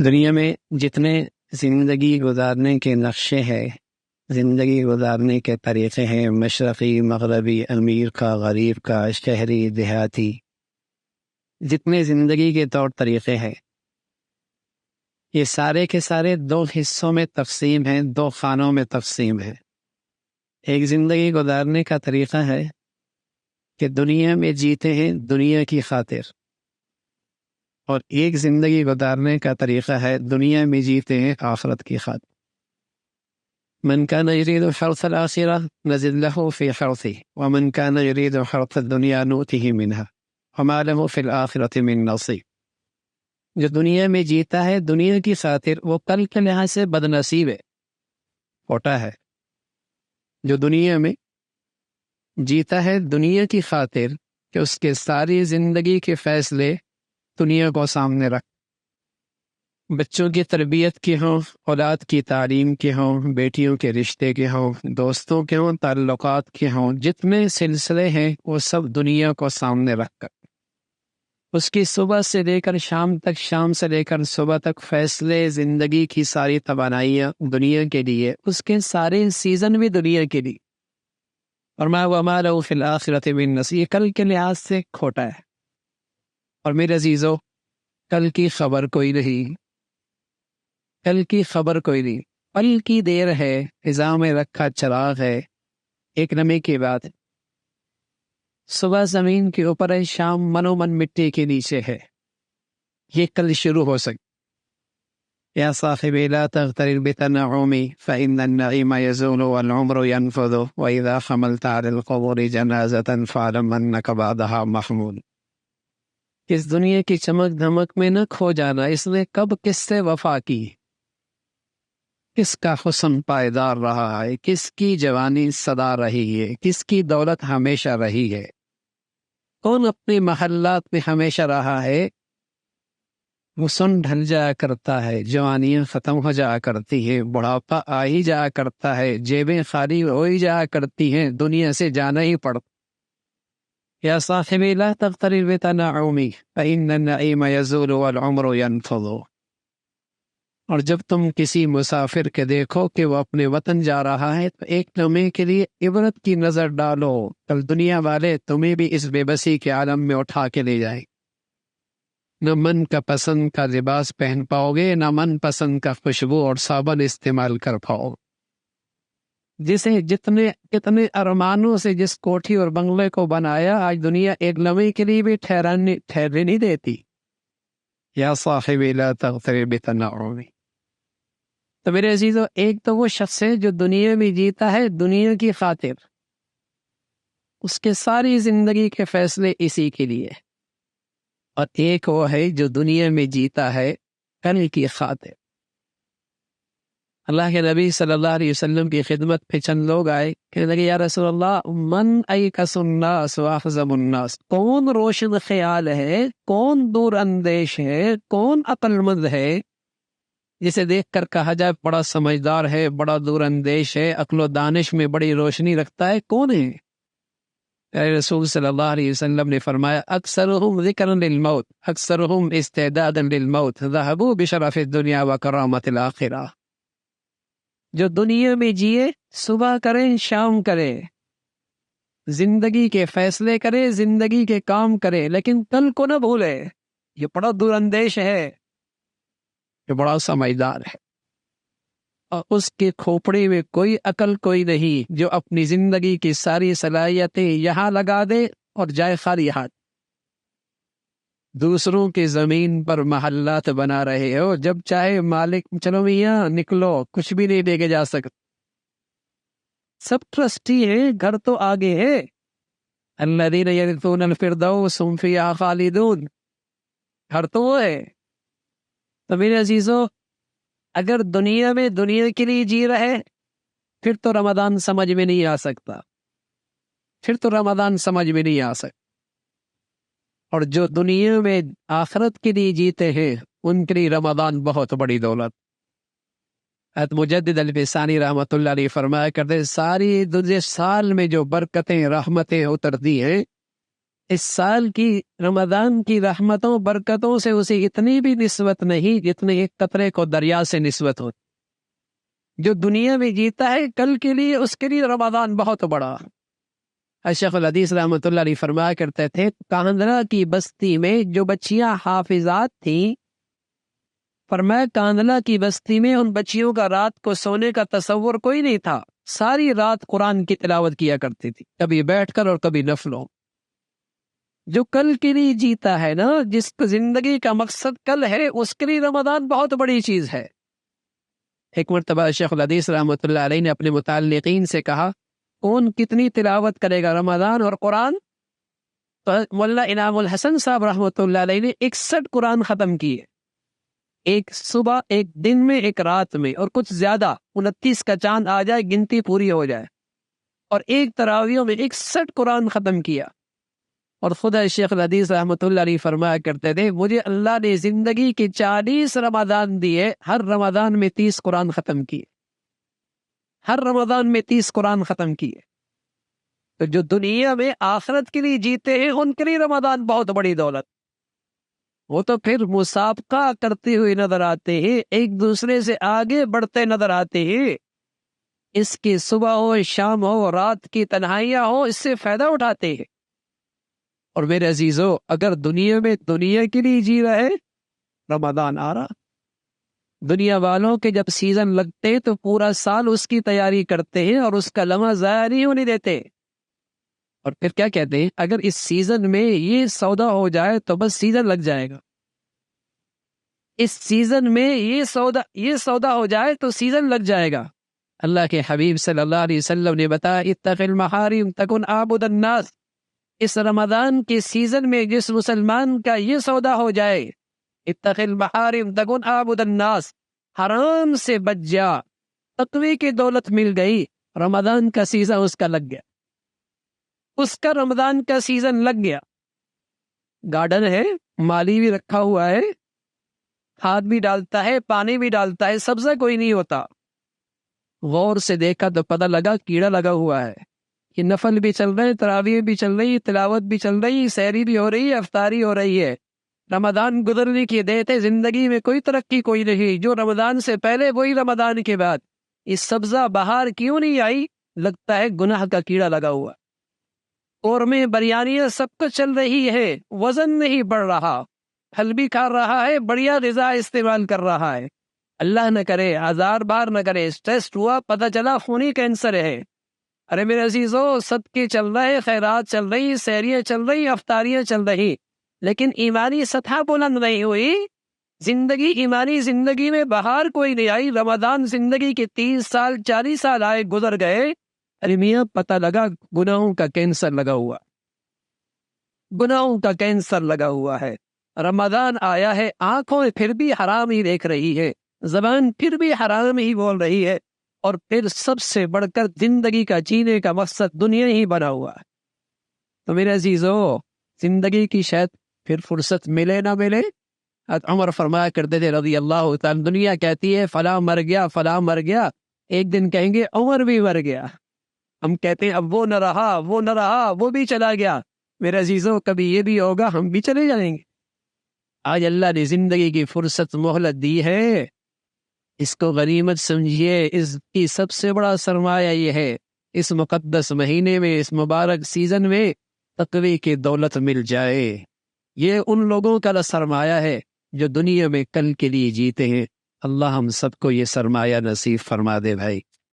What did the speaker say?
دنیا میں جتنے زندگی گزارنے کے نقشے ہیں، زندگی گزارنے کے طریقے ہیں، مشرقی، مغربی، امیر کا، غریب کا، شہری، دیہاتی، جتنے زندگی کے طور طریقے ہیں، یہ سارے کے سارے دو حصوں میں تقسیم ہیں، دو خانوں میں تقسیم ہیں۔ ایک زندگی گزارنے کا طریقہ ہے کہ دنیا میں جیتے ہیں دنیا کی خاطر، اور ایک زندگی گزارنے کا طریقہ ہے دنیا میں جیتے ہیں آخرت کی خاطر۔ من كان يريد حرث الآخرة نزد له في حرثه ومن كان يريد حرث الدنيا نؤته منها وما له في الآخرة من نصيب۔ جو دنیا میں جیتا ہے دنیا کی خاطر وہ کل کے لحاظ سے بد نصیب ہے، ہوتا ہے۔ جو دنیا میں جیتا ہے دنیا کی خاطر کہ اس کے ساری زندگی کے فیصلے دنیا کو سامنے رکھ، بچوں کی تربیت کے ہوں، اولاد کی تعلیم کے ہوں، بیٹیوں کے رشتے کے ہوں، دوستوں کے ہوں، تعلقات کے ہوں، جتنے سلسلے ہیں وہ سب دنیا کو سامنے رکھ کر اس کی صبح سے لے کر شام تک، شام سے لے کر صبح تک فیصلے، زندگی کی ساری توانائیاں دنیا کے لیے، اس کے سارے سیزن بھی دنیا کے لیے۔ اور وما له فی الآخرۃ من نصیب، یہ کل کے لحاظ سے کھوٹا ہے۔ اور میرے عزیزو، کل کی خبر کوئی نہیں، کل کی خبر کوئی نہیں، پل کی دیر ہے، فضا میں رکھا چراغ ہے، ایک لمحے کی بات ہے۔ صبح زمین کے اوپر ہے، شام منو من مٹی کے نیچے ہے، یہ کل شروع ہو سکتی۔ یا صاحبی لا تغترر بتنعمی فإن النعیم یزول والعمر ینفذ وإذا حملت علی القبور جنازة فاعلم انک بعدها محمول۔ اس دنیا کی چمک دھمک میں نہ کھو جانا، اس نے کب کس سے وفا کی، کس کا حسن پائیدار رہا ہے، کس کی جوانی سدا رہی ہے، کس کی دولت ہمیشہ رہی ہے، کون اپنے محلات میں ہمیشہ رہا ہے۔ حسن ڈھل جایا کرتا ہے، جوانیاں ختم ہو جایا کرتی ہے، بڑھاپا آ ہی جایا کرتا ہے، جیبیں خالی ہو ہی جایا کرتی ہیں، دنیا سے جانا ہی پڑتا۔ یا صاحبی لا تغترر بتنعمی فإن النعیم یزول والعمر ینفذ۔ اور جب تم کسی مسافر کے دیکھو کہ وہ اپنے وطن جا رہا ہے تو ایک لمحے کے لیے عبرت کی نظر ڈالو، کل دنیا والے تمہیں بھی اس بے بسی کے عالم میں اٹھا کے لے جائیں۔ نہ من کا پسند کا لباس پہن پاؤ گے، نہ من پسند کا خوشبو اور صابن استعمال کر پاؤ گے۔ جسے کتنے ارمانوں سے جس کوٹھی اور بنگلے کو بنایا، آج دنیا ایک لمحے کے لیے بھی ٹھہرنے نہیں دیتی۔ یا صاحبی لا تغترر بتنعمی۔ تو میرے عزیزو، ایک تو وہ شخص ہے جو دنیا میں جیتا ہے دنیا کی خاطر، اس کے ساری زندگی کے فیصلے اسی کے لیے، اور ایک وہ ہے جو دنیا میں جیتا ہے کل کی خاطر۔ اللہ کے نبی صلی اللہ علیہ وسلم کی خدمت پہ چند لوگ آئے، کہنے لگے یا رسول اللہ، من ایکس الناس واخزم الناس، کون روشن خیال ہے، کون دور اندیش ہے، کون عقل مند ہے جسے دیکھ کر کہا جائے بڑا سمجھدار ہے، بڑا دور اندیش ہے، عقل و دانش میں بڑی روشنی رکھتا ہے، کون ہے؟ رسول صلی اللہ علیہ وسلم نے فرمایا اکثرهم ذکرا للموت اکثرهم استعدادا للموت ذهبوا بشرف الدنيا وکرامت الآخرہ۔ جو دنیا میں جیے، صبح کرے شام کرے، زندگی کے فیصلے کرے، زندگی کے کام کرے، لیکن کل کو نہ بھولے۔ یہ بڑا دور اندیش ہے، یہ بڑا سمجھدار ہے، اور اس کے کھوپڑے میں کوئی عقل کوئی نہیں جو اپنی زندگی کی ساری صلاحیتیں یہاں لگا دے اور جائے خالی ہاتھ۔ دوسروں کی زمین پر محلات بنا رہے ہو، جب چاہے مالک چلو میاں نکلو، کچھ بھی نہیں دے کے جا سکتے۔ سب ٹرسٹی ہیں، گھر تو آگے ہے۔ الذین یرثون الفردوس هم فیہا خالدون، گھر تو وہ ہے۔ تو میرے عزیزو، اگر دنیا میں دنیا کے لیے جی رہے پھر تو رمضان سمجھ میں نہیں آ سکتا، پھر تو رمضان سمجھ میں نہیں آ سکتا۔ اور جو دنیا میں آخرت کے لیے جیتے ہیں ان کے لیے رمضان بہت بڑی دولت۔ حضرت مجدد الفسانی رحمۃ اللہ علیہ فرمایا کرتے، ساری دنیا سال میں جو برکتیں رحمتیں اترتی ہیں، اس سال کی رمضان کی رحمتوں برکتوں سے اسے اتنی بھی نسبت نہیں جتنے ایک قطرے کو دریا سے نسبت ہوتی۔ جو دنیا میں جیتا ہے کل کے لیے، اس کے لیے رمضان بہت بڑا۔ شیخ الحدیث رحمۃ اللہ علیہ فرمایا کرتے تھے، کاندھلا کی بستی میں جو بچیاں حافظات تھیں، فرمایا کاندھلا کی بستی میں ان بچیوں کا رات کو سونے کا تصور کوئی نہیں تھا، ساری رات قرآن کی تلاوت کیا کرتی تھی، کبھی بیٹھ کر اور کبھی نفلوں۔ جو کل کے لیے جیتا ہے نا، جس کو زندگی کا مقصد کل ہے، اس کے لیے رمضان بہت بڑی چیز ہے۔ ایک مرتبہ شیخ الحدیث رحمۃ اللہ علیہ نے اپنے متعلقین سے کہا، کون کتنی تلاوت کرے گا رمضان اور قرآن؟ تو مولانا انعام الحسن صاحب رحمۃ اللہ علیہ نے 61 قرآن ختم کیے، ایک صبح، ایک دن میں، ایک رات میں، اور کچھ زیادہ 29 کا چاند آ جائے، گنتی پوری ہو جائے، اور ایک تراویحوں میں 61 قرآن ختم کیا۔ اور خدا شیخ الحدیث رحمۃ اللہ علیہ فرمایا کرتے تھے، مجھے اللہ نے زندگی کے 40 رمضان دیے، ہر رمضان میں 30 قرآن ختم کیے، ہر رمضان میں 30 قرآن ختم کیے۔ تو جو دنیا میں آخرت کے لیے جیتے ہیں، ان کے لیے رمضان بہت بڑی دولت۔ وہ تو پھر مسابقہ کرتے ہوئے نظر آتے ہیں، ایک دوسرے سے آگے بڑھتے نظر آتے ہیں، اس کی صبح ہو، شام ہو، رات کی تنہائیاں ہو، اس سے فائدہ اٹھاتے ہیں۔ اور میرے عزیزو، اگر دنیا میں دنیا کے لیے جی رہے، رمضان آ رہا، دنیا والوں کے جب سیزن لگتے تو پورا سال اس کی تیاری کرتے ہیں اور اس کا لمحہ ضائع نہیں ہونے دیتے، اور پھر کیا کہتے ہیں، اگر اس سیزن میں یہ سودا ہو جائے تو بس سیزن لگ جائے گا، اس سیزن میں یہ سودا ہو جائے تو سیزن لگ جائے گا۔ اللہ کے حبیب صلی اللہ علیہ وسلم نے بتایا، اتق المحارم تکن عابد الناس، اس رمضان کے سیزن میں جس مسلمان کا یہ سودا ہو جائے، اتق المحارم تکن عابد الناس، حرام سے بچ جا، تقوی کی دولت مل گئی، رمضان کا سیزن اس کا لگ گیا، اس کا رمضان کا سیزن لگ گیا۔ گارڈن ہے، مالی بھی رکھا ہوا ہے، کھاد بھی ڈالتا ہے، پانی بھی ڈالتا ہے، سبزہ کوئی نہیں ہوتا، غور سے دیکھا تو پتہ لگا کیڑا لگا ہوا ہے، کہ نفل بھی چل رہے ہیں، تراویح بھی چل رہی، تلاوت بھی چل رہی، سحری بھی ہو رہی ہے، افطاری ہو رہی ہے، رمضان گزرنے کی دیتے، زندگی میں کوئی ترقی کوئی نہیں، جو رمضان سے پہلے وہی رمضان کے بعد، اس سبزہ بہار کیوں نہیں آئی؟ لگتا ہے گناہ کا کیڑا لگا ہوا، قورمے بریانیاں سب کچھ چل رہی ہے، وزن نہیں بڑھ رہا، پھل بھی کھا رہا ہے، بڑھیا غذا استعمال کر رہا ہے، اللہ نہ کرے آزار بار نہ کرے، اسٹریس ہوا، پتہ چلا خونی کینسر ہے۔ ارے میرے عزیزو، صدقے چل رہے، خیرات چل رہی، سحریاں چل رہی، افطاریاں چل رہی، لیکن ایمانی سطح بلند نہیں ہوئی، زندگی، ایمانی زندگی میں بہار کوئی نہیں آئی۔ رمضان زندگی کے 30 سال 40 سال آئے، گزر گئے، ارے میاں پتہ لگا گناہوں کا کینسر لگا ہوا، گناہوں کا کینسر لگا ہوا ہے۔ رمضان آیا ہے، آنکھوں پھر بھی حرام ہی دیکھ رہی ہے، زبان پھر بھی حرام ہی بول رہی ہے، اور پھر سب سے بڑھ کر زندگی کا جینے کا مقصد دنیا ہی بنا ہوا ہے۔ تو میرے عزیزو، زندگی کی شاید پھر فرصت ملے نہ ملے، عمر فرمایا کرتے تھے رضی اللہ تعالیٰ، دنیا کہتی ہے فلاں مر گیا، فلاں مر گیا، ایک دن کہیں گے عمر بھی مر گیا، ہم کہتے ہیں اب وہ نہ رہا، وہ نہ رہا، وہ بھی چلا گیا۔ میرے عزیزو، کبھی یہ بھی ہوگا ہم بھی چلے جائیں گے۔ آج اللہ نے زندگی کی فرصت مہلت دی ہے، اس کو غنیمت سمجھیے، اس کی سب سے بڑا سرمایہ یہ ہے، اس مقدس مہینے میں، اس مبارک سیزن میں تقوی کی دولت مل جائے۔ یہ ان لوگوں کا سرمایہ ہے جو دنیا میں کل کے لیے جیتے ہیں۔ اللہ ہم سب کو یہ سرمایہ نصیب فرما دے بھائی۔